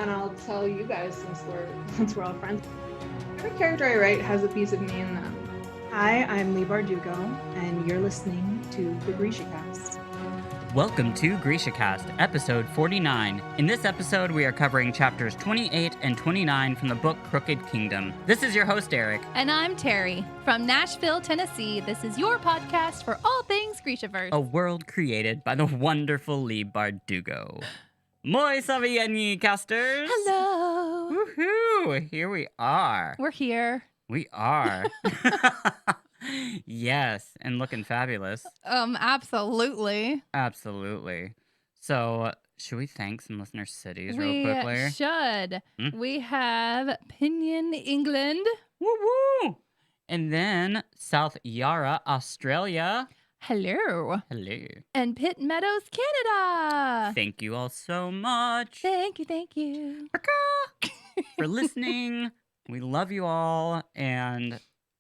and I'll tell you guys since we're all friends. Every character I write has a piece of me in them. Hi, I'm Lee Bardugo, and you're listening to the GrishaCast. Welcome to GrishaCast, episode 49. In this episode, we are covering chapters 28 and 29 from the book Crooked Kingdom. This is your host, Eric. And I'm Terry. From Nashville, Tennessee, this is your podcast for all things Grishaverse. A world created by the wonderful Lee Bardugo. Moi savieni, casters! Hello! Woohoo! Here we are. We're here. We are. Yes, and looking fabulous. Absolutely. Absolutely. So, should we thank some listener cities real quickly? We should. We have Pinion, England. Woo-woo! And then South Yarra, Australia. Hello. Hello. And Pitt Meadows, Canada. Thank you all so much. Thank you. For listening. We love you all. And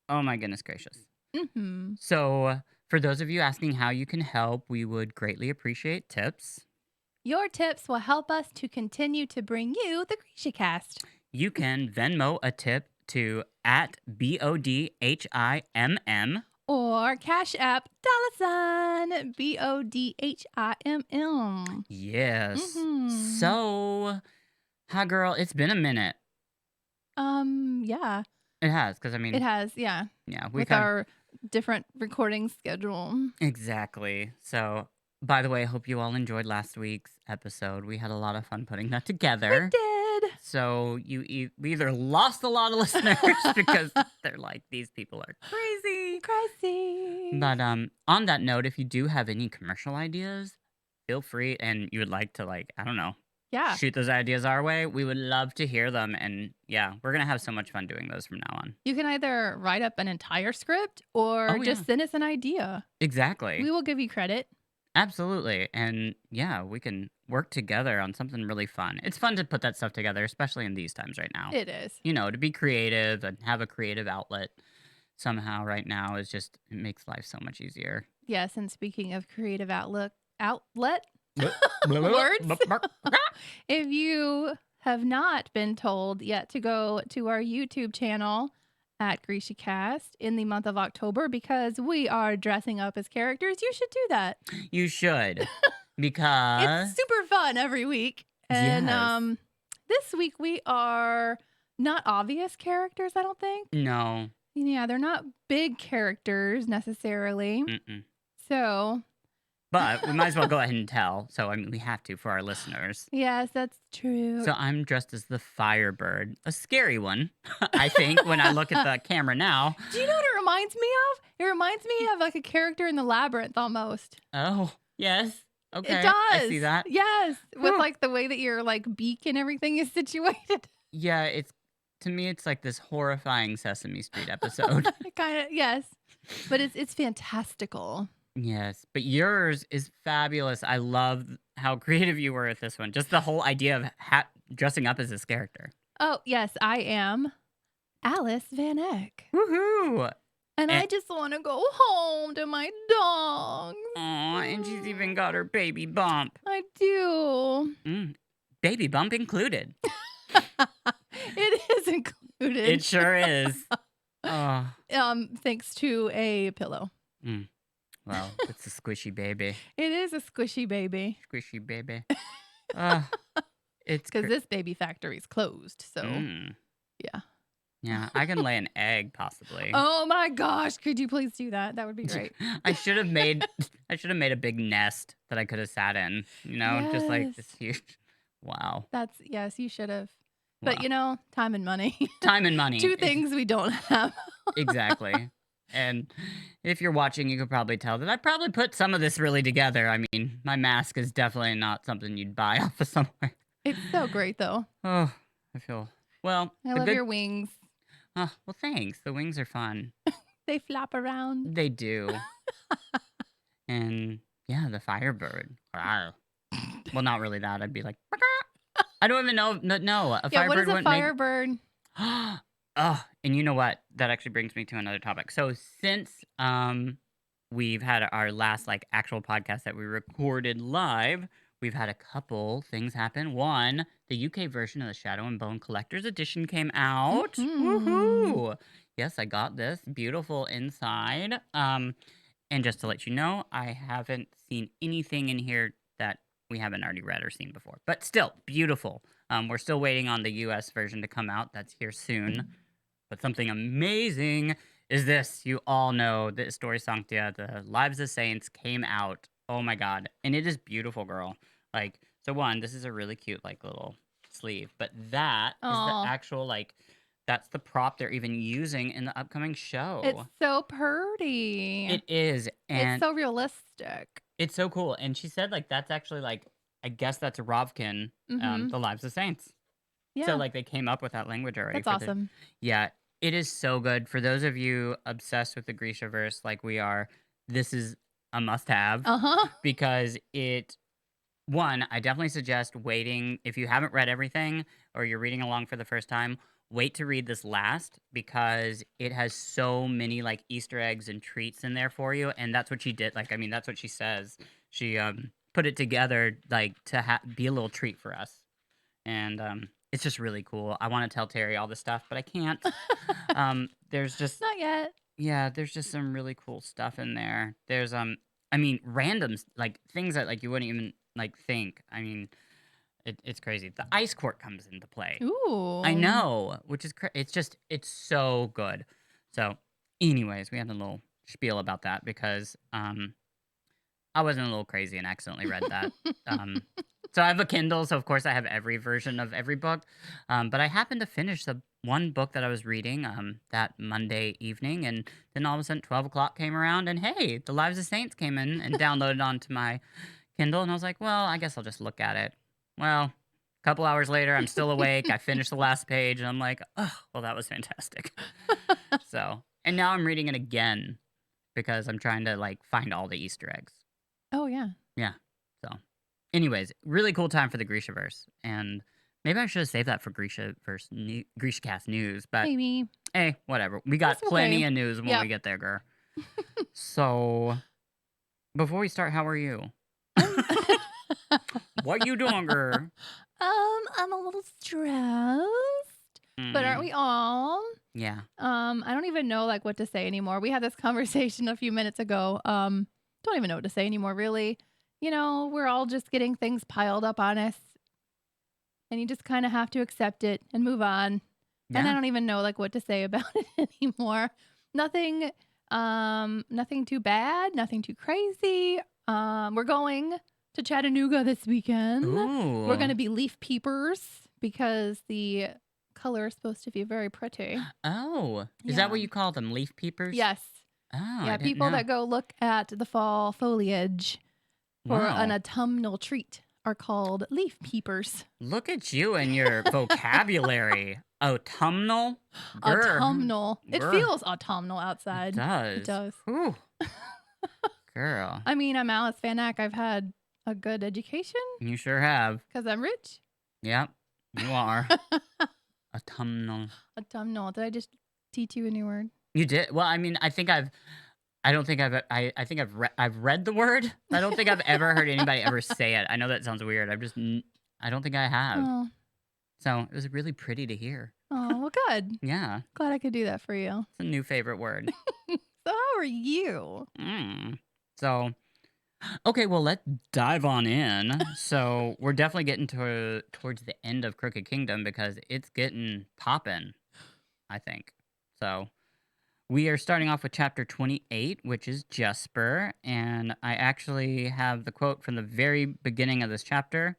oh my goodness gracious. Mm-hmm. So, for those of you asking how you can help, we would greatly appreciate tips. Your tips will help us to continue to bring you the GrishaCast. You can Venmo a tip to @BODHIMM. Or Cash App $, BODHIMM. Yes. Mm-hmm. So, hi girl, it's been a minute. Yeah. It has, because I mean... It has, yeah. Yeah, with our different recording schedule. Exactly. So, by the way, I hope you all enjoyed last week's episode. We had a lot of fun putting that together. We did. So, we either lost a lot of listeners because they're like, these people are crazy. But on that note, if you do have any commercial ideas, feel free, and you would like to, like, I don't know, shoot those ideas our way, we would love to hear them. And yeah, we're going to have so much fun doing those from now on. You can either write up an entire script or just send us an idea. Exactly. We will give you credit. Absolutely. And yeah, we can work together on something really fun. It's fun to put that stuff together, especially in these times right now. It is. You know, to be creative and have a creative outlet somehow right now is just, it makes life so much easier. Yes. And speaking of creative outlet, words. If you have not been told yet to go to our YouTube channel at GrishaCast in the month of October because we are dressing up as characters, you should do that. You should, because it's super fun every week. And this week we are not obvious characters, I don't think. No. Yeah, they're not big characters necessarily. Mm-mm. So... But we might as well go ahead and tell. So, I mean, we have to for our listeners. Yes, that's true. So, I'm dressed as the Firebird. A scary one, I think, when I look at the camera now. Do you know what it reminds me of? It reminds me of like a character in the Labyrinth almost. Oh, yes. Okay. It does. I see that. Yes. With like the way that your like beak and everything is situated. Yeah, to me, it's like this horrifying Sesame Street episode. Kind of, yes. But it's fantastical. Yes, but yours is fabulous. I love how creative you were with this one. Just the whole idea of dressing up as this character. Oh, yes, I am Alice Van Eck. Woohoo! And I just want to go home to my dogs. Aw, and she's even got her baby bump. I do. Baby bump included. It is included. It sure is. Thanks to a pillow. Well, it's a squishy baby. It is a squishy baby. Squishy baby. It's because this baby factory is closed. So, yeah. Yeah, I can lay an egg possibly. Oh my gosh! Could you please do that? That would be great. I should have made a big nest that I could have sat in. You know, just like this huge. Wow. Yes, you should have. But you know, time and money. Time and money. Two things we don't have. Exactly. And if you're watching, you could probably tell that I probably put some of this really together. I mean, my mask is definitely not something you'd buy off of somewhere. It's so great, though. Oh, I feel... Well... I love your wings. Well, thanks. The wings are fun. They flap around. They do. And, yeah, the Firebird. Well, not really that. I'd be like... I don't even know... No, a Firebird what is a Firebird? Oh, and you know what? That actually brings me to another topic. So since we've had our last like actual podcast that we recorded live, we've had a couple things happen. One, the UK version of the Shadow and Bone Collector's Edition came out. Woohoo! Yes, I got this. Beautiful inside. And just to let you know, I haven't seen anything in here that we haven't already read or seen before. But still, beautiful. We're still waiting on the US version to come out. That's here soon. But something amazing is this. You all know that Story Sanctia, the Lives of Saints, came out. Oh my god. And it is beautiful, girl. Like, so one, this is a really cute, like, little sleeve. But that is the Aw. actual, like, that's the prop they're even using in the upcoming It's show. so pretty. It is. It's And so realistic. it's so cool. And she said, like, that's actually, like, I guess that's a Rovkin, Mm-hmm. the Lives of Saints. So, Yeah, like, they came up with that language already that's for the. awesome. Yeah, it is so good. For those of you obsessed with the Grishaverse like we are, this is a must-have Uh-huh. because one, I definitely suggest waiting. If you haven't read everything or you're reading along for the first time, wait to read this last because it has so many, like, Easter eggs and treats in there for you. And that's what she did. Like, I mean, that's what she says. She put it together, like, to be a little treat for us. And it's just really cool. I want to tell Terry all this stuff, but I can't. There's just Not yet. yeah, there's just some really cool stuff in there. There's I mean, randoms, like things that like you wouldn't even like think. I mean, it's crazy. The ice court comes into play. Ooh. I know, which is it's so good. So, anyways, we had a little spiel about that because I wasn't a little crazy and accidentally read that. So I have a Kindle, so of course I have every version of every book. But I happened to finish the one book that I was reading that Monday evening, and then all of a sudden 12 o'clock came around, and hey, The Lives of Saints came in and downloaded onto my Kindle, and I was like, well, I guess I'll just look at it. Well, a couple hours later, I'm still awake. I finished the last page, and I'm like, oh, well, that was fantastic. So, and now I'm reading it again because I'm trying to like find all the Easter eggs. Oh, yeah. Yeah. So, anyways, really cool time for the Grishaverse, and maybe I should have saved that for GrishaCast news. But Maybe. hey, whatever. We got That's plenty okay. of news when Yep. we get there, girl. So, before we start, how are you? What you doing, girl? I'm a little stressed, but aren't Mm, we all? yeah. I don't even know like what to say anymore. We had this conversation a few minutes ago. Don't even know what to say anymore, really. You know, we're all just getting things piled up on us, and you just kind of have to accept it and move on. And I Yeah. don't even know like what to say about it anymore. Nothing nothing too bad, nothing too crazy. We're going to Chattanooga this weekend. We're going Ooh. to be leaf peepers because the color is supposed to be very pretty. Oh, is that what Yeah. you call them? Leaf peepers? Yes. Oh, I Yeah, didn't people know. that go look at the fall foliage for an Wow. autumnal treat are called leaf peepers. Look at you and your vocabulary. Autumnal? Grr. Autumnal. It Grr. feels autumnal It outside. It does. does. Whew. Girl, I mean, I'm Alice Van Ack. I've had a good education you sure have. because I'm rich. Yep, you are. Autumnal. Autumnal. Did I just teach you a new word? You did. Well, I mean, I think I've read the word. But I don't think I've ever heard anybody ever say it. I know that sounds weird. I don't think I have. Oh, So it was really pretty to hear. well, good. Yeah, Glad I could do that for you. it's a new favorite word. So, how are you? So, okay, well, let's dive on in. So, we're definitely getting towards the end of Crooked Kingdom because it's getting poppin', I think. So, we are starting off with chapter 28, which is Jesper, and I actually have the quote from the very beginning of this chapter.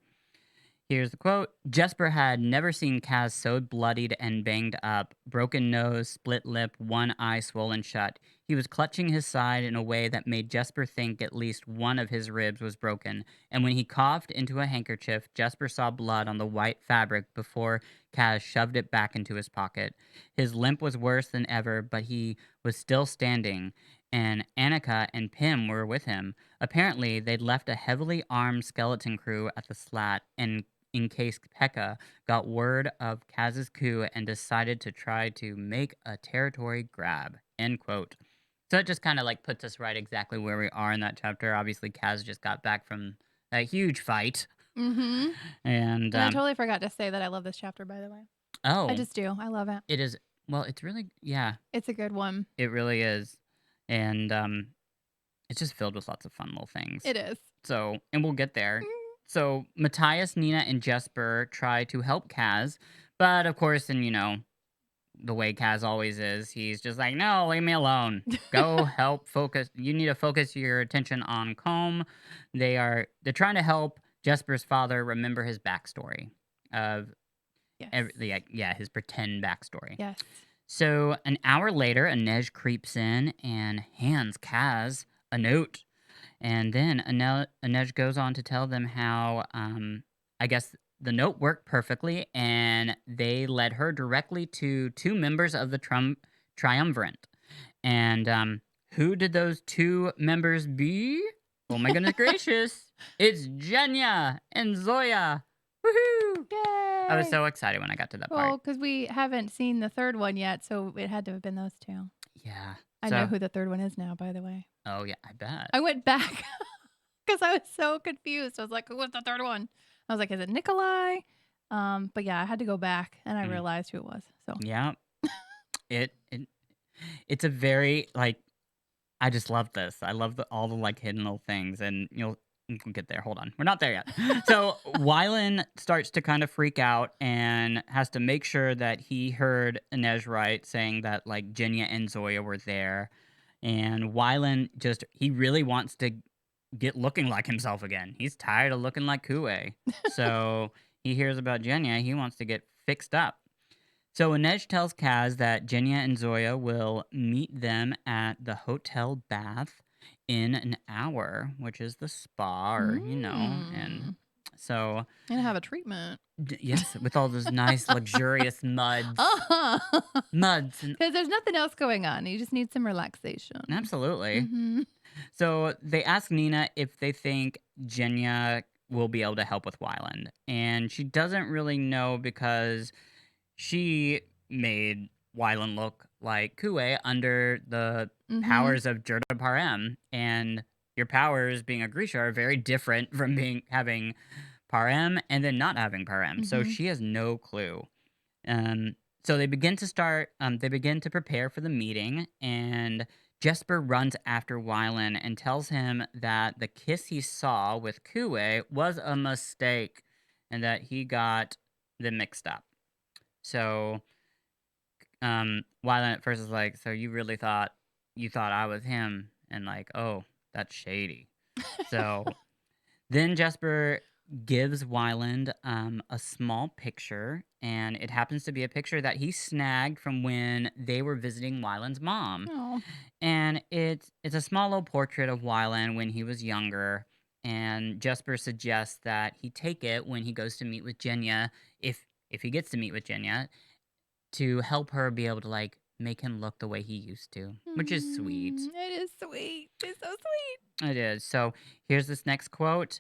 Here's the quote. Jesper had never seen Kaz so bloodied and banged up, broken nose, split lip, one eye swollen shut. He was clutching his side in a way that made Jesper think at least one of his ribs was broken, and when he coughed into a handkerchief, Jesper saw blood on the white fabric before Kaz shoved it back into his pocket. His limp was worse than ever, but he was still standing, and Annika and Pim were with him. Apparently, they'd left a heavily armed skeleton crew at the slat, and in case Pekka got word of Kaz's coup and decided to try to make a territory grab. End quote. So it just kind of like puts us right exactly where we are in that chapter. Obviously, Kaz just got back from that huge fight. Mm-hmm. And And I totally forgot to say that I love this chapter, by the way. I oh, just do. I love it. it is. Well, it's really It's a good one. it really is, and it's just filled with lots of fun little things. It is. So, and we'll get there. So Matthias, Nina, and Jesper try to help Kaz, but of course, and the way Kaz always is, he's just like, no, leave me alone. Go help focus. You need to focus your attention on Combe. They're trying to help Jesper's father remember his backstory of Yes. his pretend backstory. Yes. So an hour later, Inej creeps in and hands Kaz a note. And then Inej goes on to tell them how, I guess the note worked perfectly, and they led her directly to two members of the Triumvirate. And who did those two members be? Oh my goodness gracious! It's Jenya and Zoya. Woohoo! Yay! I was so excited when I got to that Well, part. because we haven't seen the third one yet, so it had to have been those two. Yeah. I know who the third one is now, by the way. Oh yeah, I bet. I went back because I was so confused. I was like, who was the third one? I was like, is it Nikolai? But yeah, I had to go back and I realized who it was. So Yeah. It's a very I just love this. I love all the hidden little things, and we'll get there. Hold on, we're not there yet. So Wylan starts to kind of freak out and has to make sure that he heard Inej right, saying that Jenya and Zoya were there, and Wylan he really wants to get looking like himself again. He's tired of looking like Kue. So he hears about Jenya. He wants to get fixed up. So Inej tells Kaz that Jenya and Zoya will meet them at the hotel bath in an hour, which is the spa, and so and have a treatment. Yes, with all those nice luxurious muds, and Because there's nothing else going on. You just need some relaxation. Absolutely. Mm-hmm. So they ask Nina if they think Jenya will be able to help with Wyland, and she doesn't really know because she made Wyland look like Kue under the powers of Jurda Parem, and your powers, being a Grisha, are very different from having Parem and then not having Parem. So she has no clue. So they begin to prepare for the meeting, and Jesper runs after Wylan and tells him that the kiss he saw with Kue was a mistake and that he got them mixed up. So Wylan at first is like, so you really thought I was him? And oh, that's shady. So then Jesper gives Wyland a small picture, and it happens to be a picture that he snagged from when they were visiting Wyland's mom. Oh. And it's a small little portrait of Wyland when he was younger, and Jesper suggests that he take it when he goes to meet with Jenya, if he gets to meet with Jenya, to help her be able to make him look the way he used to, which is sweet. It is sweet. It's so sweet. It is. So here's this next quote.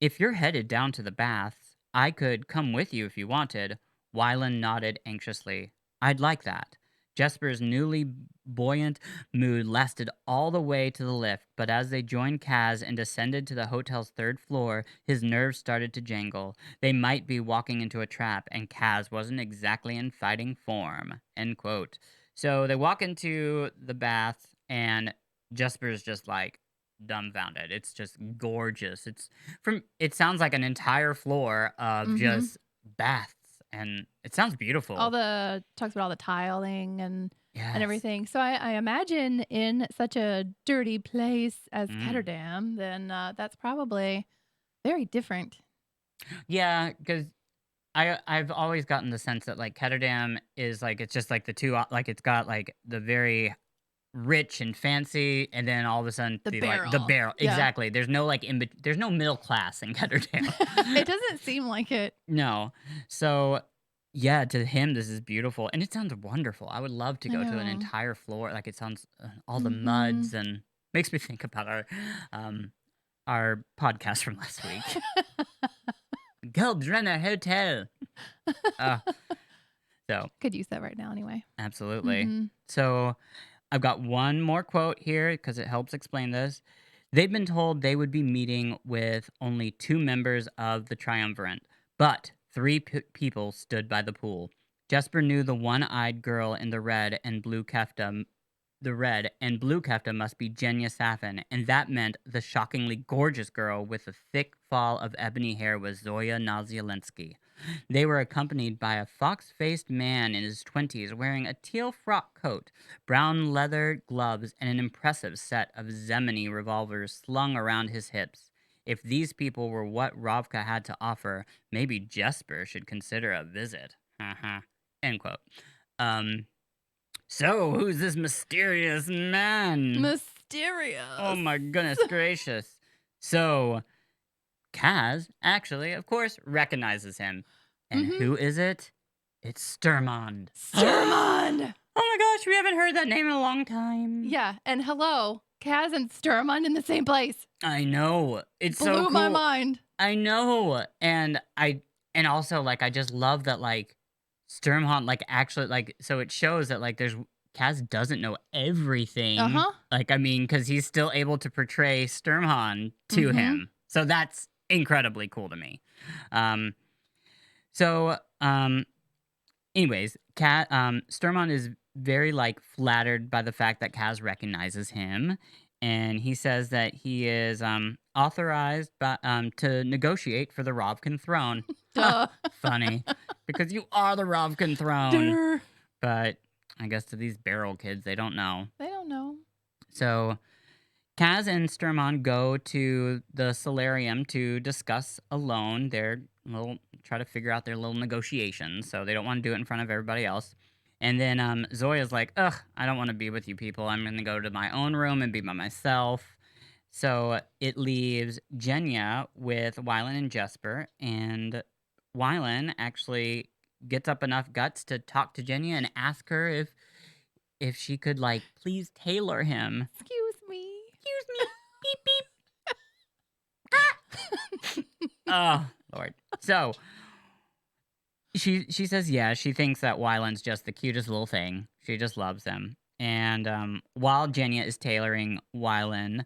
If you're headed down to the baths, I could come with you if you wanted. Wyland nodded anxiously. I'd like that. Jesper's newly buoyant mood lasted all the way to the lift, but as they joined Kaz and descended to the hotel's third floor, his nerves started to jangle. They might be walking into a trap, and Kaz wasn't exactly in fighting form. End quote. So they walk into the bath, and Jesper's just dumbfounded. It's just gorgeous. It sounds like an entire floor of just baths, and it sounds beautiful. Talks about all the tiling and everything. So I imagine in such a dirty place as Ketterdam, then that's probably very different. Yeah, because I've always gotten the sense that Ketterdam is it's just the two it's got the very rich and fancy, and then all of a sudden the barrel. Yeah. Exactly. There's no there's no middle class in Ketterdam. It doesn't seem like it. No. So yeah, to him this is beautiful, and it sounds wonderful. I would love to go to an entire floor. It sounds all the muds, and makes me think about our podcast from last week. Goldrenner Hotel. So could use that right now anyway. Absolutely. So I've got one more quote here because it helps explain this. They'd been told they would be meeting with only 2 members of the triumvirate, but 3 people stood by the pool. Jesper knew the one-eyed girl in the red and blue kefta must be Jenya Safin, and that meant the shockingly gorgeous girl with a thick fall of ebony hair was Zoya Nazielinski. They were accompanied by a fox-faced man in his 20s wearing a teal frock coat, brown leather gloves, and an impressive set of Zemeni revolvers slung around his hips. If these people were what Ravka had to offer, maybe Jesper should consider a visit. End quote. So, who's this mysterious man? Mysterious. Oh my goodness gracious. So, Kaz actually, of course, recognizes him. And who is it? It's Sturmond. Sturmond! Oh my gosh, we haven't heard that name in a long time. Yeah, and hello, Kaz and Sturmond in the same place. I know. It's so cool. Blew my mind. I know. And also, like, I just love that, like, Sturmhond, like, actually, like, so it shows that, like, Kaz doesn't know everything. Like, I mean, because he's still able to portray Sturmhond to him. So that's incredibly cool to me. Anyways, Sturmhond is very, like, flattered by the fact that Kaz recognizes him. And he says that he is authorized to negotiate for the Ravkan throne. Duh. Funny. Because you are the Ravkan throne. Durr. But I guess to these barrel kids, they don't know. They don't know. So Kaz and Sturmhond go to the solarium to discuss alone try to figure out their little negotiations. So they don't want to do it in front of everybody else. And then Zoya's like, ugh, I don't want to be with you people. I'm going to go to my own room and be by myself. So it leaves Jenya with Wylan and Jesper. And Wylan actually gets up enough guts to talk to Jenya and ask her if she could, like, please tailor him. Excuse me. Beep, beep. Oh, Lord. So she says yeah, she thinks that Wylan's just the cutest little thing. She just loves him. And while Jenya is tailoring Wylan,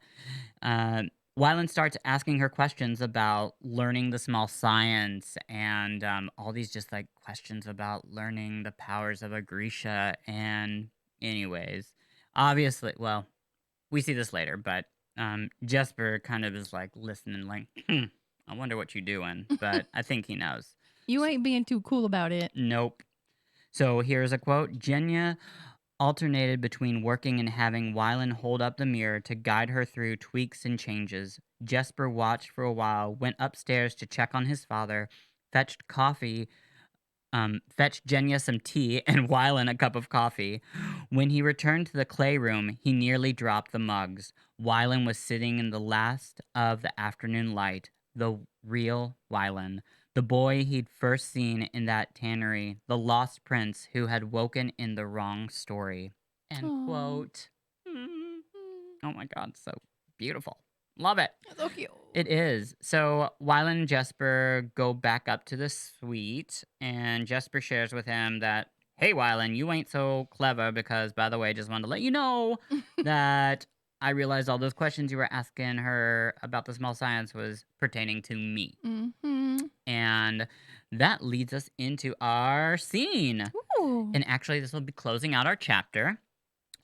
Wylan starts asking her questions about learning the small science and all these just, like, questions about learning the powers of a Grisha. And anyways, obviously, well, we see this later, but Jesper kind of is, like, listening, like, I wonder what you're doing, but I think he knows. You ain't being too cool about it. Nope. So here's a quote. Jenya alternated between working and having Wylan hold up the mirror to guide her through tweaks and changes. Jesper watched for a while, went upstairs to check on his father, fetched Jenya some tea and Wylan a cup of coffee. When he returned to the clay room, he nearly dropped the mugs. Wylan was sitting in the last of the afternoon light, the real Wylan. The boy he'd first seen in that tannery, the lost prince who had woken in the wrong story. End quote. Oh my God, so beautiful. Love it. So cute. It is. So Wylan and Jesper go back up to the suite, and Jesper shares with him that, hey, Wylan, you ain't so clever because, by the way, just wanted to let you know that I realized all those questions you were asking her about the small science was pertaining to me. And that leads us into our scene. Ooh. And actually, this will be closing out our chapter.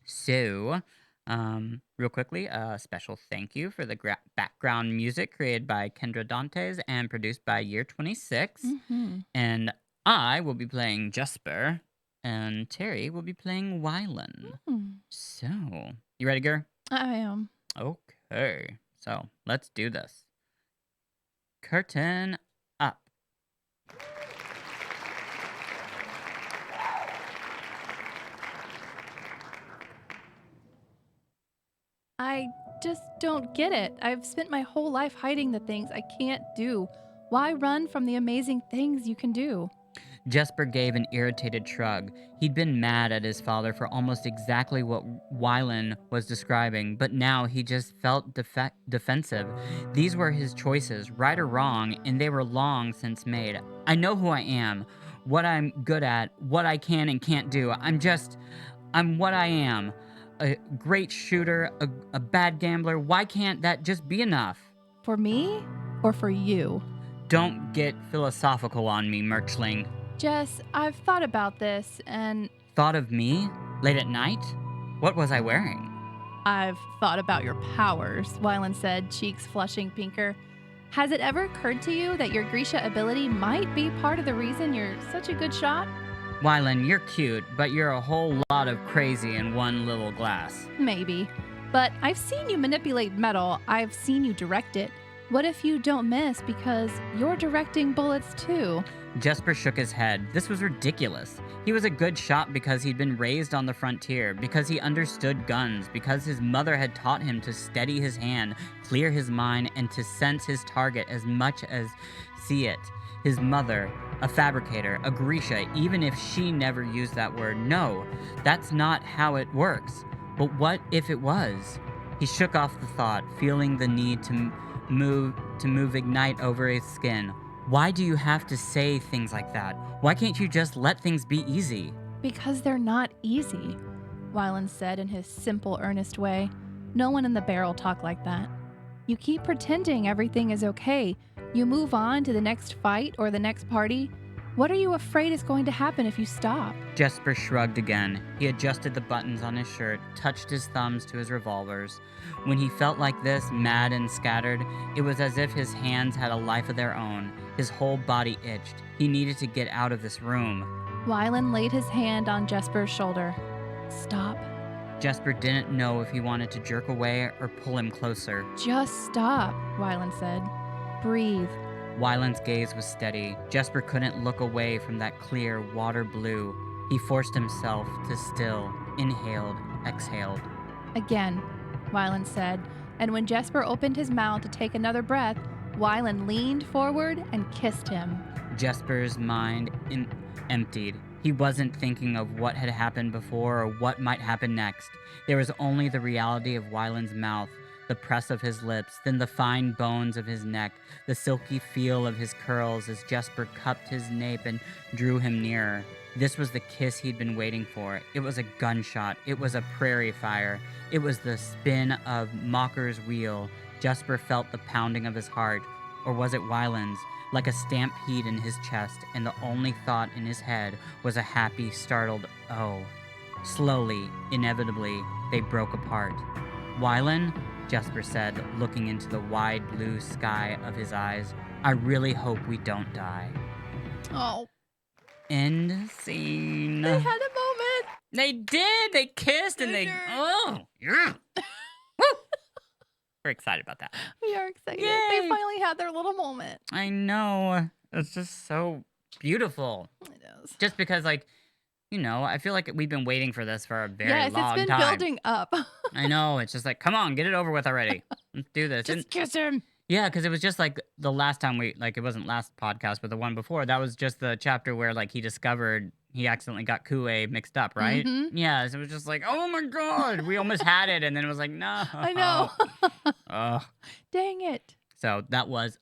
So, real quickly, a special thank you for the background music created by Kendra Dantes and produced by Year 26. And I will be playing Jesper, and Terry will be playing Wylan. So, you ready, Gur? I am. Okay, so let's do this. Curtain up. I just don't get it. I've spent my whole life hiding the things I can't do. Why run from the amazing things you can do? Jesper gave an irritated shrug. He'd been mad at his father for almost exactly what Wylan was describing, but now he just felt defensive. These were his choices, right or wrong, and they were long since made. I know who I am, what I'm good at, what I can and can't do. I'm what I am. a great shooter, a bad gambler. Why can't that just be enough? For me or for you? Don't get philosophical on me, Merchling. Jess, I've thought about this, and Thought of me? Late at night? What was I wearing? I've thought about your powers, Wylan said, cheeks flushing pinker. Has it ever occurred to you that your Grisha ability might be part of the reason you're such a good shot? Wylan, you're cute, but you're a whole lot of crazy in one little glass. Maybe. But I've seen you manipulate metal. I've seen you direct it. What if you don't miss because you're directing bullets too? Jesper shook his head. This was ridiculous. He was a good shot because he'd been raised on the frontier, because he understood guns, because his mother had taught him to steady his hand, clear his mind, and to sense his target as much as see it. His mother, a fabricator, a Grisha, even if she never used that word. No, that's not how it works. But what if it was? He shook off the thought, feeling the need to move ignite over his skin. Why do you have to say things like that? Why can't you just let things be easy? Because they're not easy, Wylan said in his simple, earnest way. No one in the barrel talked like that. You keep pretending everything is okay. You move on to the next fight or the next party. What are you afraid is going to happen if you stop? Jesper shrugged again. He adjusted the buttons on his shirt, touched his thumbs to his revolvers. When he felt like this, mad and scattered, it was as if his hands had a life of their own. His whole body itched. He needed to get out of this room. Wylan laid his hand on Jesper's shoulder. Stop. Jesper didn't know if he wanted to jerk away or pull him closer. Just stop, Wylan said. Breathe. Wylan's gaze was steady. Jesper couldn't look away from that clear water blue. He forced himself to still, inhaled, exhaled. Again, Wylan said, and when Jesper opened his mouth to take another breath, Wylan leaned forward and kissed him. Jesper's mind emptied. He wasn't thinking of what had happened before or what might happen next. There was only the reality of Wylan's mouth, the press of his lips, then the fine bones of his neck, the silky feel of his curls as Jesper cupped his nape and drew him nearer. This was the kiss he'd been waiting for. It was a gunshot. It was a prairie fire. It was the spin of Mocker's wheel. Jesper felt the pounding of his heart. Or was it Wylan's? Like a stampede in his chest, and the only thought in his head was a happy, startled oh. Slowly, inevitably, they broke apart. Wylan, Jesper said, looking into the wide blue sky of his eyes, I really hope we don't die. Oh. End scene. They had a moment. They did. They kissed and they. Oh, yeah. Woo! We're excited about that. We are excited. Yay. They finally had their little moment. I know. It's just so beautiful. It is. Just because, like, you know, I feel like we've been waiting for this for a very long time. Yes, it's been building up. I know. It's just like, come on, get it over with already. Let's do this. Just kiss him. Yeah, because it was just like the last time it wasn't last podcast, but the one before, that was just the chapter where, like, he discovered he accidentally got Kue mixed up, right? Mm-hmm. Yeah, so it was just like, oh my God, we almost had it. And then it was like, no. I know. Ugh. Dang it. So that was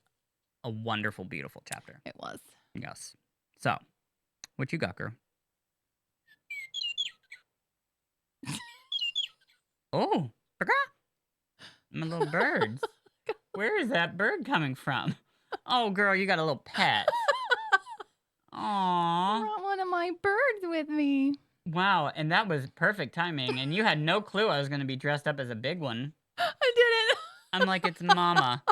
a wonderful, beautiful chapter. It was. Yes. So, what you got, girl? Oh, my little birds. Where is that bird coming from? Oh, girl, you got a little pet. I Aww. brought one of my birds with me. Wow, and that was perfect timing. And you had no clue I was going to be dressed up as a big one. I didn't. I'm like, it's Mama.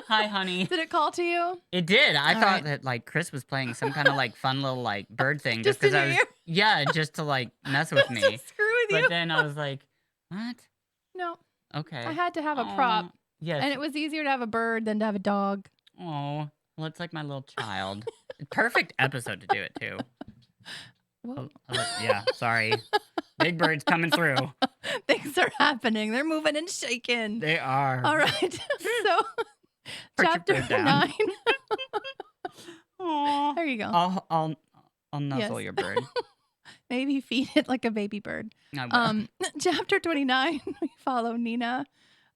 Hi, honey. Did it call to you? It did. I All thought right. that, like, Chris was playing some kind of, like, fun little, like, bird thing. Just because to I was, do you? yeah, just to, like, mess with me. Just screw with But you. then I was like, what? No, Okay. I had to have a prop. Yes. And it was easier to have a bird than to have a dog. Oh, well, it's like my little child. Perfect episode to do it, too. Whoa. Yeah, sorry. Big bird's coming through. Things are happening. They're moving and shaking. They are. All right. So, Put your chapter bird down. 9. Aw. There you go. I'll nuzzle Yes. your bird. Maybe feed it like a baby bird. I will. Chapter 29, we follow Nina.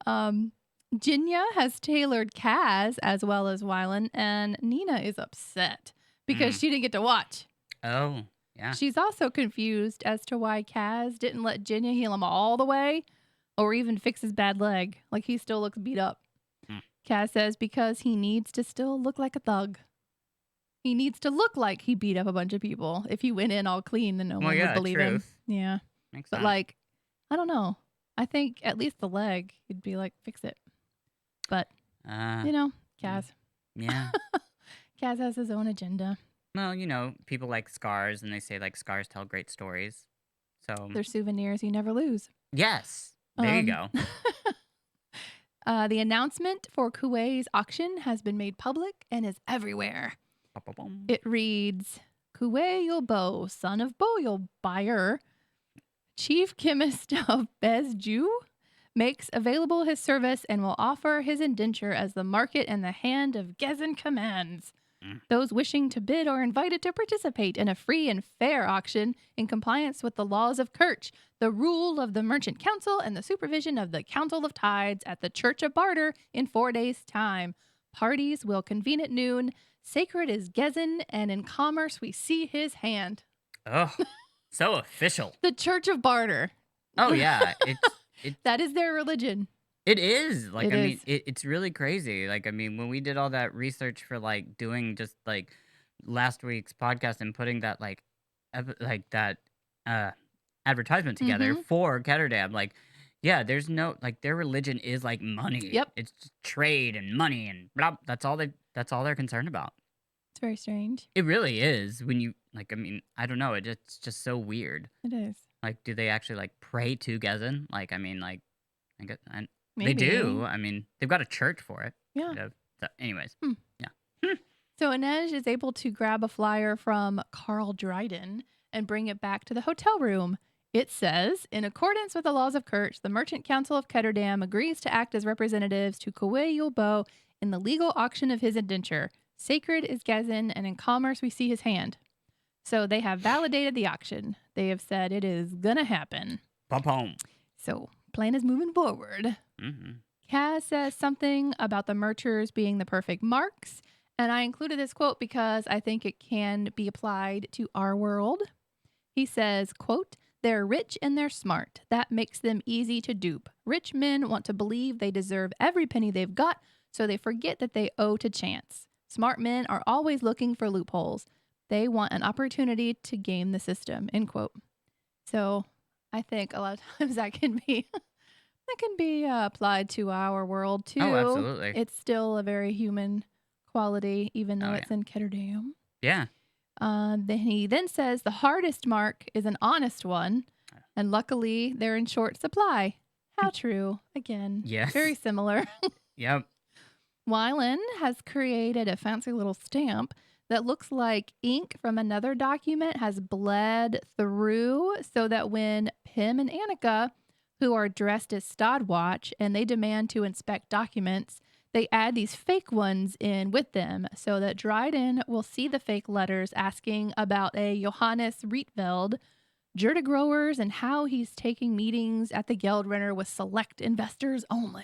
Jinya has tailored Kaz as well as Wylan, and Nina is upset because she didn't get to watch. Oh. Yeah. She's also confused as to why Kaz didn't let Jinya heal him all the way or even fix his bad leg. Like, he still looks beat up. Hmm. Kaz says because he needs to still look like a thug. He needs to look like he beat up a bunch of people. If he went in all clean, then no one would believe him. Yeah. Makes But sense. like, I don't know. I think at least the leg, he'd be like, fix it. But, Kaz. Yeah. Kaz has his own agenda. Well, people like scars, and they say like scars tell great stories. So They're souvenirs you never lose. yes, there you go. The announcement for Kuwei's auction has been made public and is everywhere. Ba-ba-boom. It reads, Kuwei Yulbo, son of Boyul Buyer, chief chemist of Bezju, makes available his service and will offer his indenture as the market and the hand of Gezin commands. Those wishing to bid are invited to participate in a free and fair auction in compliance with the laws of Kirch, the rule of the Merchant Council, and the supervision of the Council of Tides at the Church of Barter in 4 days' time. Parties will convene at noon. Sacred is Gezin, and in commerce we see his hand. Oh, so official. The Church of Barter. Oh yeah, That is their religion. it is. Like, It I mean, is. it's really crazy. Like, I mean, when we did all that research for like doing just like last week's podcast and putting that like that advertisement together for Ketterdam, like, yeah, there's no like their religion is like money. Yep. It's just trade and money and blah. That's all they're concerned about. It's very strange. It really is. When you like, I mean, I don't know. It's just so weird. It is. Like, do they actually like pray to Gezin? Like, I mean, like, I guess Maybe. they do. I mean, they've got a church for it. Yeah. Kind of. So, anyways, So Inej is able to grab a flyer from Carl Dryden and bring it back to the hotel room. It says, in accordance with the laws of Kirch, the Merchant Council of Ketterdam agrees to act as representatives to Kuwei Yulbo in the legal auction of his indenture. Sacred is Gezin, and in commerce we see his hand. So they have validated the auction. They have said it is gonna happen. pop home. So plan is moving forward. Mm-hmm. Kaz says something about the Merchers being the perfect marks, and I included this quote because I think it can be applied to our world. He says, quote, they're rich and they're smart. That makes them easy to dupe. Rich men want to believe they deserve every penny they've got, so they forget that they owe to chance. Smart men are always looking for loopholes. They want an opportunity to game the system, end quote. So I think a lot of times that can be applied to our world too. Oh, absolutely. It's still a very human quality, even though it's in Ketterdam. Yeah. Then he says the hardest mark is an honest one, and luckily they're in short supply. How true. Again, Yes. very similar. Yep. Wylan has created a fancy little stamp that looks like ink from another document has bled through, so that when Pim and Annika, who are dressed as Stodwatch, and they demand to inspect documents, they add these fake ones in with them so that Dryden will see the fake letters asking about a Johannes Rietveld, Jurda growers, and how he's taking meetings at the Geldrenner with select investors only.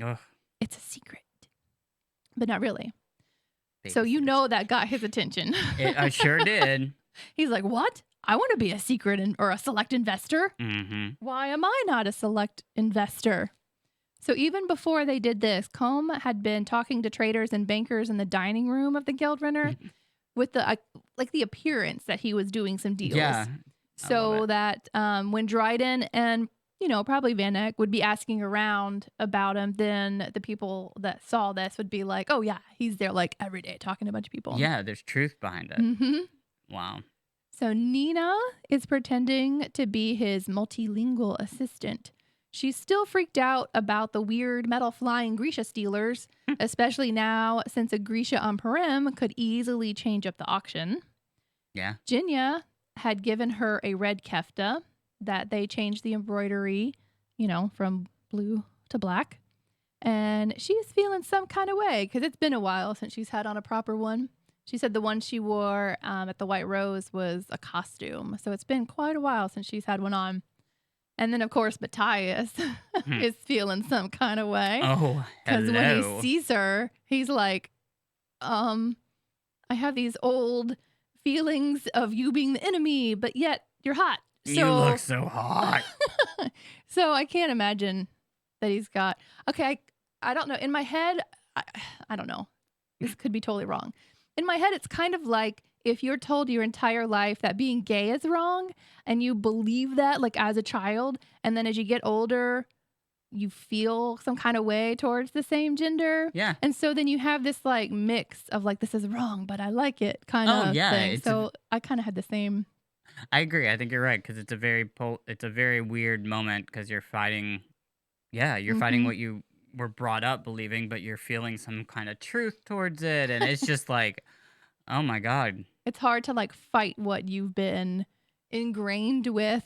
Ugh. It's a secret, but not really. So you know that got his attention. I sure did. He's like, what? I want to be a secret or a select investor. Mm-hmm. Why am I not a select investor? So even before they did this, Combe had been talking to traders and bankers in the dining room of the Geldrenner with the the appearance that he was doing some deals. Yeah. So that when Dryden and probably Van Eyck would be asking around about him, then the people that saw this would be like, oh yeah, he's there like every day talking to a bunch of people. Yeah, there's truth behind it. Mm-hmm. Wow. So Nina is pretending to be his multilingual assistant. She's still freaked out about the weird metal flying Grisha stealers, especially now since a Grisha on Purim could easily change up the auction. Yeah. Jinya had given her a red kefta that they changed the embroidery, from blue to black. And she's feeling some kind of way because it's been a while since she's had on a proper one. She said the one she wore at the White Rose was a costume. So it's been quite a while since she's had one on. And then, of course, Matthias is feeling some kind of way. Oh, because when he hello. sees her, he's like, I have these old feelings of you being the enemy, but yet you're hot. You look so hot. So I can't imagine that he's got. Okay, I don't know. In my head, I don't know. This could be totally wrong. In my head, it's kind of like if you're told your entire life that being gay is wrong and you believe that like as a child, and then as you get older, you feel some kind of way towards the same gender. Yeah. And so then you have this like mix of like, this is wrong, but I like it kind of thing. So I kind of had the same. I agree. I think you're right because it's a very weird moment because you're fighting. Yeah, you're fighting what you were brought up believing, but you're feeling some kind of truth towards it, and it's just like, oh my God. It's hard to like fight what you've been ingrained with.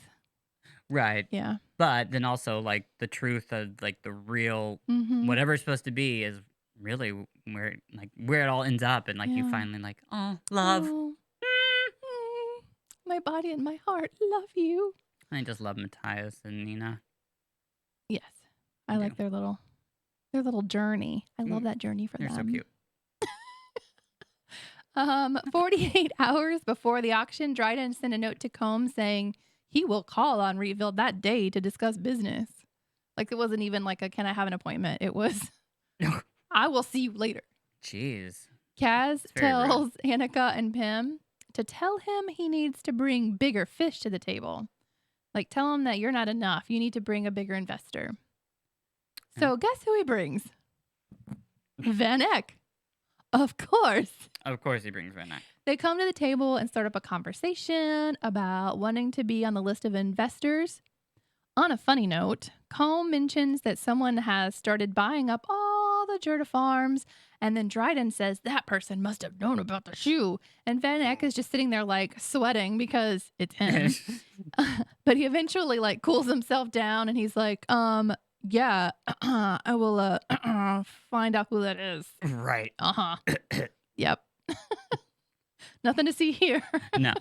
Right. Yeah. But then also like the truth of like the real whatever it's supposed to be is really where it all ends up, and like you Yeah. finally like, oh, love. Oh. My body and my heart love you. I just love Matthias and Nina. Yes. I like their little journey. I love that journey for They're them. so cute. 48 hours before the auction, Dryden sent a note to Combs saying he will call on Reeville that day to discuss business. Like it wasn't even like a can I have an appointment? It was I will see you later. Jeez. Kaz It's very rude. tells Annika and Pym to tell him he needs to bring bigger fish to the table. Like tell him that you're not enough. You need to bring a bigger investor. So guess who he brings? Van Eck. Of course. Of course he brings Van Eck. They come to the table and start up a conversation about wanting to be on the list of investors. On a funny note, Combe mentions that someone has started buying up all the Jurda farms, and then Dryden says that person must have known about the shoe. And Van Eck is just sitting there like sweating because it's him. But he eventually like cools himself down and he's like, yeah, I will find out who that is. Right. Yep. Nothing to see here. No.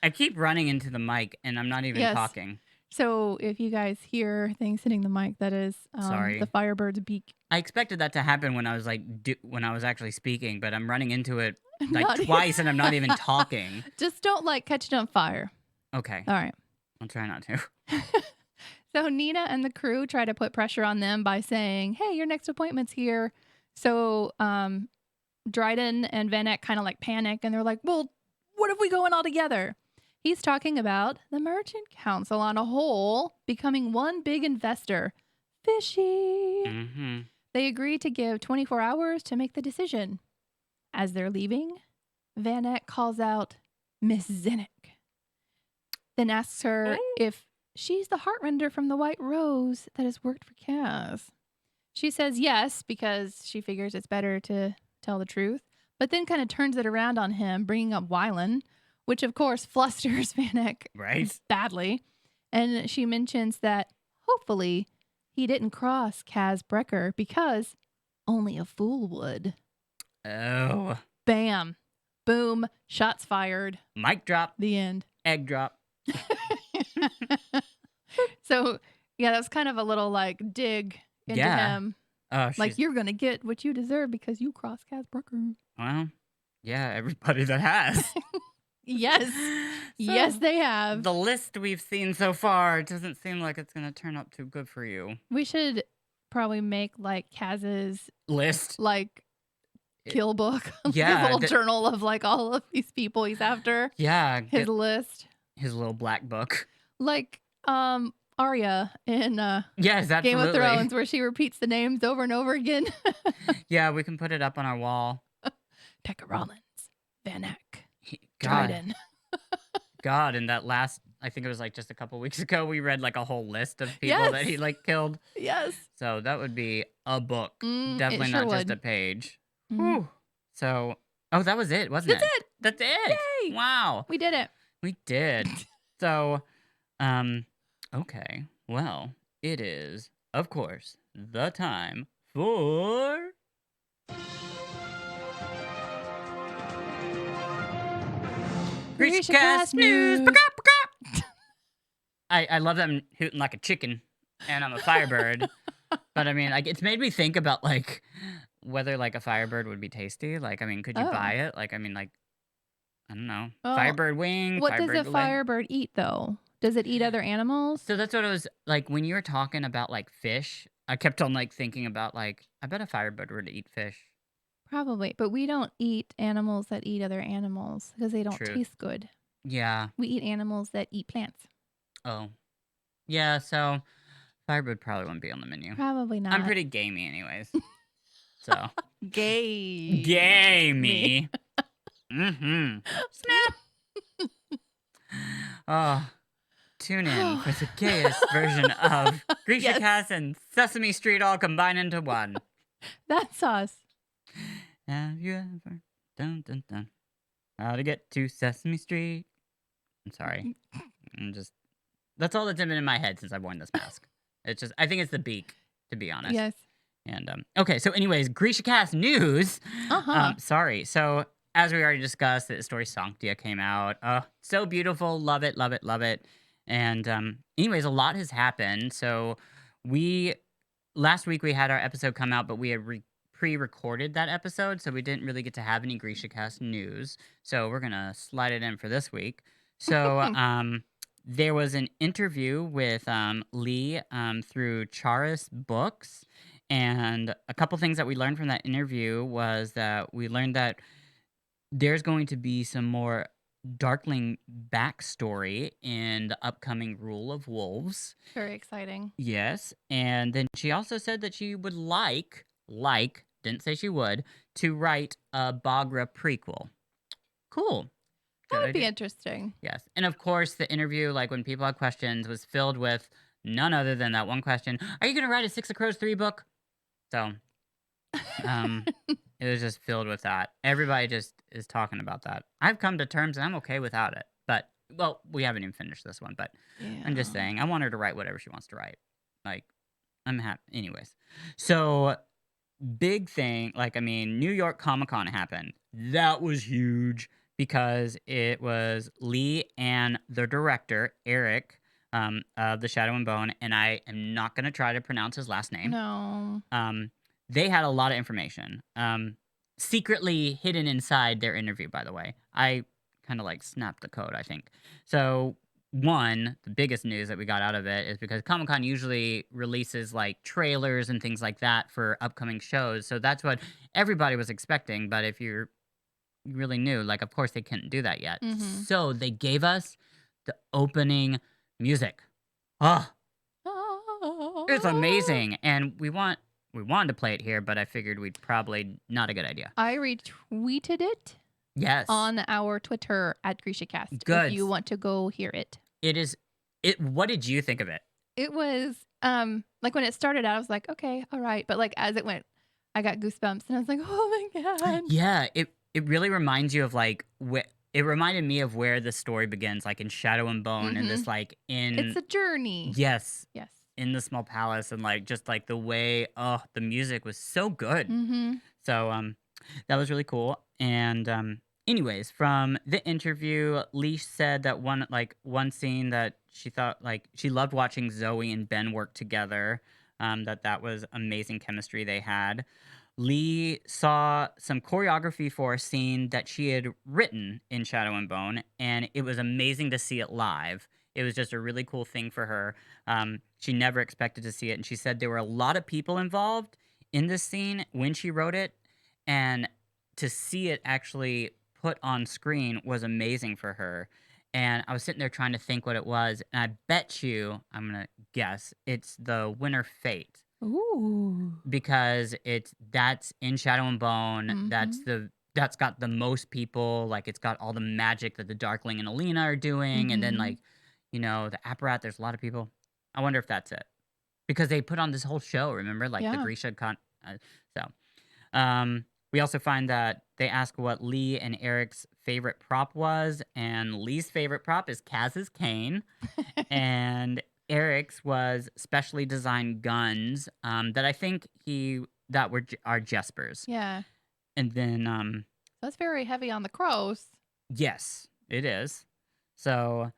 I keep running into the mic and I'm not even talking. So if you guys hear things hitting the mic, that is Sorry. the Firebird's beak. I expected that to happen when I was like when I was actually speaking, but I'm running into it like Not- twice and I'm not even talking. Just don't like catch it on fire. Okay. All right. I'll try not to. So Nina and the crew try to put pressure on them by saying, hey, your next appointment's here. So Dryden and Van Eck kind of like panic and they're like, well, what if we go in all together? He's talking about the Merchant Council on a whole becoming one big investor. Fishy. They agree to give 24 hours to make the decision. As they're leaving, Van Eck calls out Miss Zinnick, then asks her if she's the heartrender from the White Rose that has worked for Kaz. She says yes because she figures it's better to tell the truth, but then kind of turns it around on him, bringing up Wylan, which of course flusters Van Eck badly. And she mentions that hopefully he didn't cross Kaz Brecker because only a fool would. Oh. Bam. Boom. Shots fired. Mic drop. The end. Egg drop. So, yeah, that was kind of a little like dig into him. Like, you're going to get what you deserve because you crossed Kaz Brecker. Well, yeah, everybody that has. Yes. Yes, they have. The list we've seen so far doesn't seem like it's going to turn out too good for you. We should probably make like Kaz's list, like kill book. Yeah. A little journal of like all of these people he's after. Yeah. His list. His little black book. Like Arya in yes, absolutely. Game of Thrones, where she repeats the names over and over again. Yeah, we can put it up on our wall. Pekka Rollins, Van Eck, God. Dryden. God, in that last, I think it was like just a couple weeks ago, we read like a whole list of people that he like killed. Yes. So that would be a book. It Definitely sure not just would. a page. Mhm. So, oh, that was it, wasn't That's it? That's it. Yay! Wow. We did it. We did. So, okay. Well, it is, of course, the time for... GrishaCast News! I love them hooting like a chicken, and I'm a Firebird. But I mean, like, it's made me think about, like, whether, like, a Firebird would be tasty. Like, I mean, could you buy it? Like, I mean, like, I don't know. Oh, Firebird wing, what does a Firebird leg. firebird eat, though? Does it eat other animals? So that's what I was like when you were talking about like fish. I kept on like thinking about like I bet a Firebird would eat fish. Probably, but we don't eat animals that eat other animals because they don't True. taste good. Yeah. We eat animals that eat plants. Oh. Yeah. So Firebird probably wouldn't be on the menu. Probably not. I'm pretty gamey, anyways. So Gay. gamey. Mm-hmm. Snap. Oh. Tune in for the gayest version of GrishaCast Yes. and Sesame Street all combined into one. That's us. Have you ever dun dun dun how to get to Sesame Street? I'm sorry. That's all that's been in my head since I've worn this mask. It's just I think it's the beak, to be honest. Yes. And okay, so anyways, GrishaCast news. Sorry. So as we already discussed, the story Sanctia came out. So beautiful, love it, love it, love it. And anyways, a lot has happened. So last week we had our episode come out, but we had pre-recorded that episode, so we didn't really get to have any GrishaCast news. So we're gonna slide it in for this week. So there was an interview with Lee through Charis Books, and a couple things that we learned from that interview was that we learned that there's going to be some more Darkling backstory in the upcoming Rule of Wolves. Very exciting. Yes, and then she also said that she would like, didn't say she would, to write a Bagra prequel. Cool. That would be interesting. Yes, and of course the interview, like when people had questions, was filled with none other than that one question, are you going to write a Six of Crows 3 book? So, it was just filled with that. Everybody just is talking about that. I've come to terms and I'm okay without it. But, well, we haven't even finished this one, but I'm just saying, I want her to write whatever she wants to write. Like, I'm happy. Anyways. So, big thing, New York Comic-Con happened. That was huge because it was Lee and the director, Eric, of The Shadow and Bone, and I am not going to try to pronounce his last name. No. They had a lot of information, secretly hidden inside their interview, by the way. I kind of snapped the code, I think. So, the biggest news that we got out of it is because Comic-Con usually releases trailers and things like that for upcoming shows. So that's what everybody was expecting. But if you're really new, of course they couldn't do that yet. Mhm. So they gave us the opening music. Oh, it's amazing. And we wanted to play it here, but I figured we'd probably not a good idea. I retweeted it. Yes. On our Twitter at GrishaCast. Good. If you want to go hear it. What did you think of it? It was when it started out, I was like, okay, all right. But as it went, I got goosebumps and I was like, oh my God. Yeah, it really reminds you of it reminded me of where the story begins, in Shadow and Bone, and this It's a journey. Yes. Yes. In the small palace, and just the way the music was so good. Mm-hmm. So that was really cool. And anyways, from the interview, Lee said that one scene that she thought she loved watching Zoe and Ben work together. That was amazing chemistry they had. Lee saw some choreography for a scene that she had written in Shadow and Bone, and it was amazing to see it live. It was just a really cool thing for her. She never expected to see it, and she said there were a lot of people involved in this scene when she wrote it, and to see it actually put on screen was amazing for her. And I was sitting there trying to think what it was, and I bet you, I'm going to guess, it's the Winter Fate. Ooh. Because that's in Shadow and Bone. Mhm. That's got the most people. It's got all the magic that the Darkling and Alina are doing, and then the Apparat. There's a lot of people. I wonder if that's it, because they put on this whole show. Remember, the Yeah. Grisha we also find that they ask what Lee and Eric's favorite prop was, and Lee's favorite prop is Kaz's cane, and Eric's was specially designed guns that I think are Jespers. Yeah. And then That's very heavy on the crows. yes, it is. So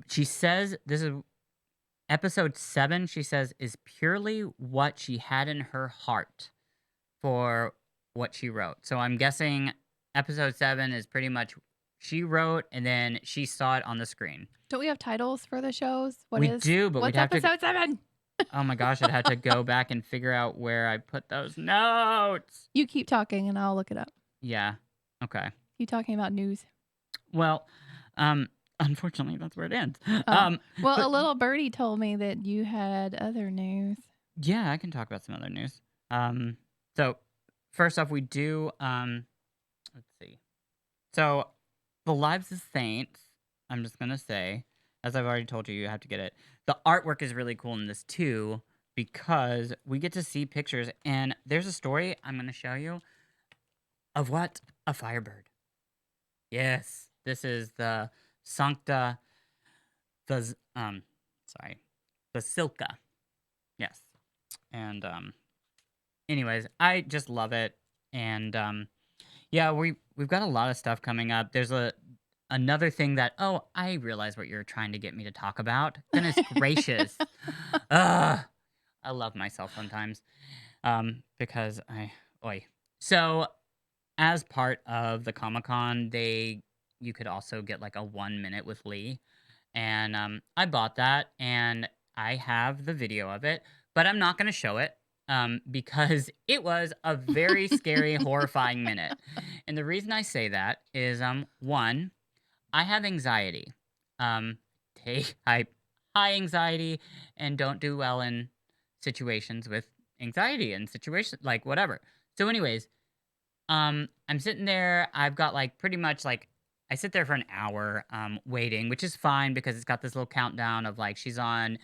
she says this is episode 7. She says is purely what she had in her heart for what she wrote. So I'm guessing episode 7 is pretty much She wrote, and then she saw it on the screen. Don't we have titles for the shows? We do, but we'd What's have to. episode 7? Oh my gosh, I'd have to go back and figure out where I put those notes. You keep talking and I'll look it up. Yeah. Okay. Keep talking about news. Well, unfortunately, that's where it ends. Oh. Well, but- a little birdie told me that you had other news. Yeah, I can talk about some other news. So first off, we do. Let's see. So, the Lives of Saints. I'm just gonna say, as I've already told you, you have to get it. The artwork is really cool in this too because we get to see pictures, and there's a story I'm gonna show you of what a Firebird. Yes, this is the Sancta, Basilica. Yes, and anyways, I just love it, and yeah, we've got a lot of stuff coming up. There's another thing that I realize what you're trying to get me to talk about. Goodness gracious, I love myself sometimes, because so as part of the Comic-Con, you could also get like a 1 minute with Lee, and I bought that, and I have the video of it, but I'm not going to show it because it was a very scary, horrifying minute. And the reason I say that is, one, I have anxiety. I high anxiety and don't do well in situations with anxiety and situations like whatever. So, anyways, I'm sitting there. I've got like pretty much like I sit there for an hour waiting, which is fine because it's got this little countdown of like she's on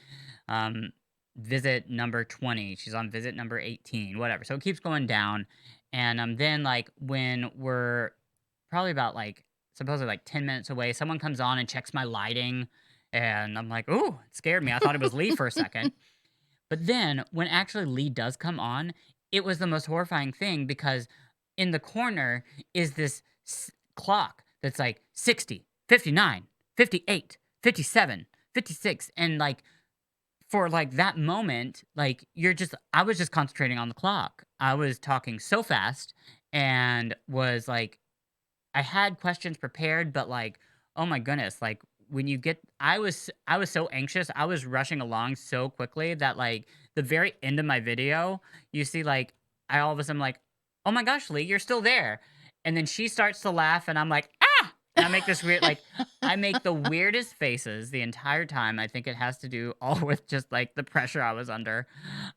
visit number 20, she's on visit number 18, whatever. So it keeps going down. And then like when we're probably about like supposedly like 10 minutes away, someone comes on and checks my lighting, and I'm like, ooh, it scared me. I thought it was Lee for a second. But then when actually Lee does come on, it was the most horrifying thing because in the corner is this clock that's like 60, 59, 58, 57, 56. And like for like that moment, like I was just concentrating on the clock. I was talking so fast and was like, I had questions prepared, but like, oh my goodness, like when you get, I was so anxious. I was rushing along so quickly that like the very end of my video, you see like, I all of a sudden like, oh my gosh, Lee, you're still there. And then she starts to laugh and I'm like, ah! And I make this weird, like, I make the weirdest faces the entire time. I think it has to do all with just like the pressure I was under,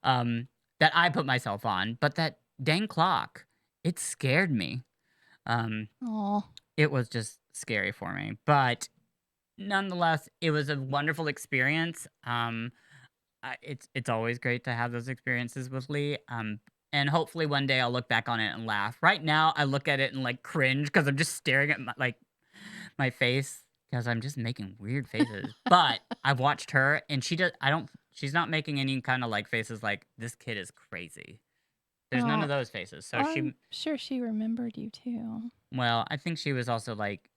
that I put myself on. But that dang clock, it scared me. Oh, It was just scary for me. But nonetheless, it was a wonderful experience. It's always great to have those experiences with Lee. And hopefully one day I'll look back on it and laugh. Right now, I look at it and like cringe because I'm just staring at my face because I'm just making weird faces. But I've watched her, and she's not making any kind of like faces like this kid is crazy. There's none of those faces. So I'm sure she remembered you too. well, I think she was also like,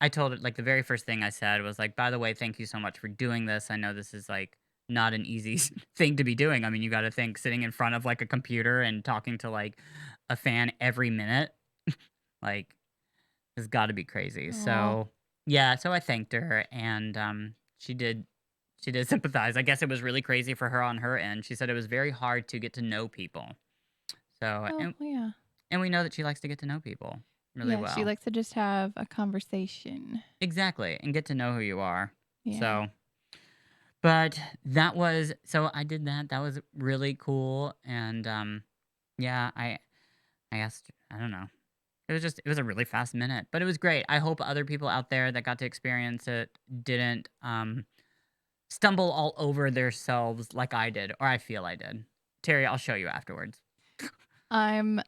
I told it like the very first thing I said was like, by the way, thank you so much for doing this. I know this is like not an easy thing to be doing. I mean, you got to think sitting in front of like a computer and talking to like a fan every minute, like has got to be crazy. Aw. So yeah, so I thanked her, and she did sympathize. I guess it was really crazy for her on her end. She said it was very hard to get to know people. So Oh, yeah. and we know that she likes to get to know people really Yeah, well. she likes to just have a conversation. Exactly, and get to know who you are. Yeah. So, but so I did that. That was really cool, and yeah, I asked. I don't know. It was a really fast minute, but it was great. I hope other people out there that got to experience it didn't stumble all over themselves like I did, or I feel I did. Terry, I'll show you afterwards. I'm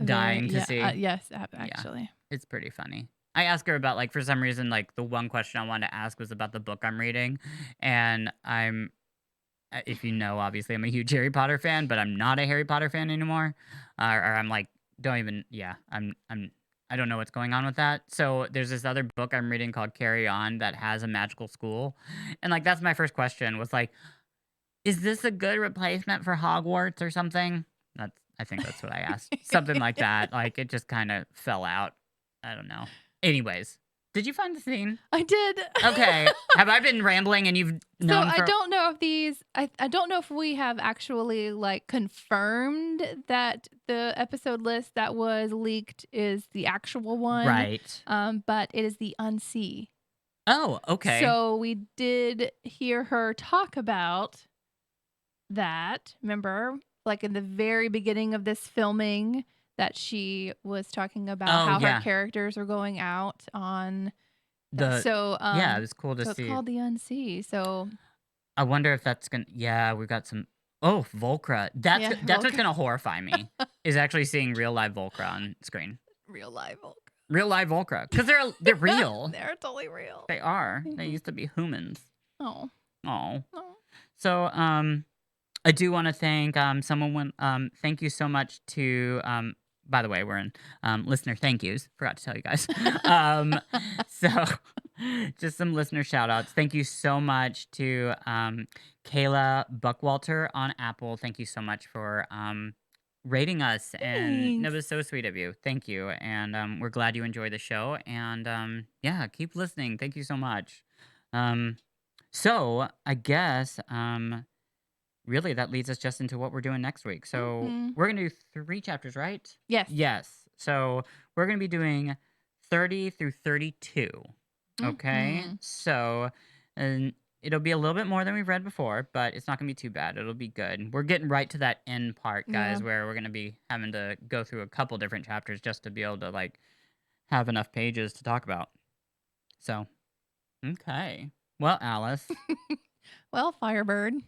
Dying to see. Yes, actually. It's pretty funny. I asked her about like for some reason like the one question I wanted to ask was about the book I'm reading, and if you know, obviously I'm a huge Harry Potter fan, but I'm not a Harry Potter fan anymore, or I'm like I don't know what's going on with that. So there's this other book I'm reading called Carry On that has a magical school, and like that's my first question was like, is this a good replacement for Hogwarts or something? I think that's what I asked. Something like that. Like it just kind of fell out. I don't know. Anyways, did you find the scene? I did. Okay. Have I been rambling and you've So known I for... don't know if these. I don't know if we have actually like confirmed that the episode list that was leaked is the actual one. Right. But it is the unsee. Oh, okay. So we did hear her talk about that. Remember, like in the very beginning of this filming, that she was talking about Oh, how yeah. her characters were going out on. The So yeah, it was cool to so see. it's called the unsee. So I wonder if that's gonna... Yeah, we've got some... Oh, Volcra. That's Yeah, that's what's Volcra. gonna horrify me, is actually seeing real live Volcra on screen. real live Volk. Real live Volcra. Because they're real. They're totally real. They are. They Mhm. used to be humans. Oh. Oh. Oh. So, I do want to thank thank you so much to by the way, we're in listener thank yous. Forgot to tell you guys. So just some listener shout outs. Thank you so much to Kayla Buckwalter on Apple. Thank you so much for rating us, and it was so sweet of you. Thank you. And we're glad you enjoy the show, and yeah, keep listening. Thank you so much. So I guess really that leads us just into what we're doing next week. So Mhm. we're gonna do 3 chapters, right? Yes. Yes. So we're gonna be doing 30 through 32. Okay. Mhm. So, and it'll be a little bit more than we've read before, but it's not gonna be too bad. It'll be good. We're getting right to that end part, guys, Yeah. where we're gonna be having to go through a couple different chapters just to be able to like have enough pages to talk about. So, okay. Well, Alice. Well, Firebird.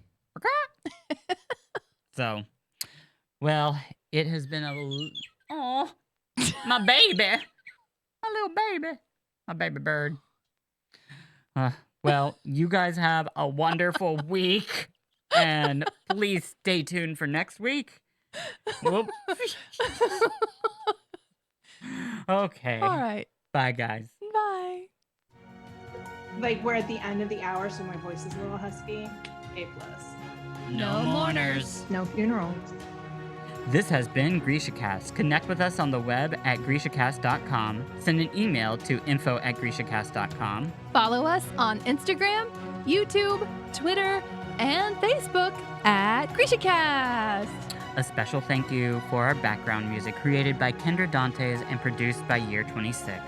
So, well, it has been oh, my baby, my little baby, my baby bird. Well, you guys have a wonderful week, and please stay tuned for next week. Whoop. Okay. All right. Bye, guys. Bye. Like we're at the end of the hour, so my voice is a little husky. A+. No mourners. No funerals. This has been GrishaCast. Connect with us on the web at GrishaCast.com. Send an email to info@GrishaCast.com. Follow us on Instagram, YouTube, Twitter, and Facebook at GrishaCast. A special thank you for our background music created by Kendra Dantes and produced by Year 26.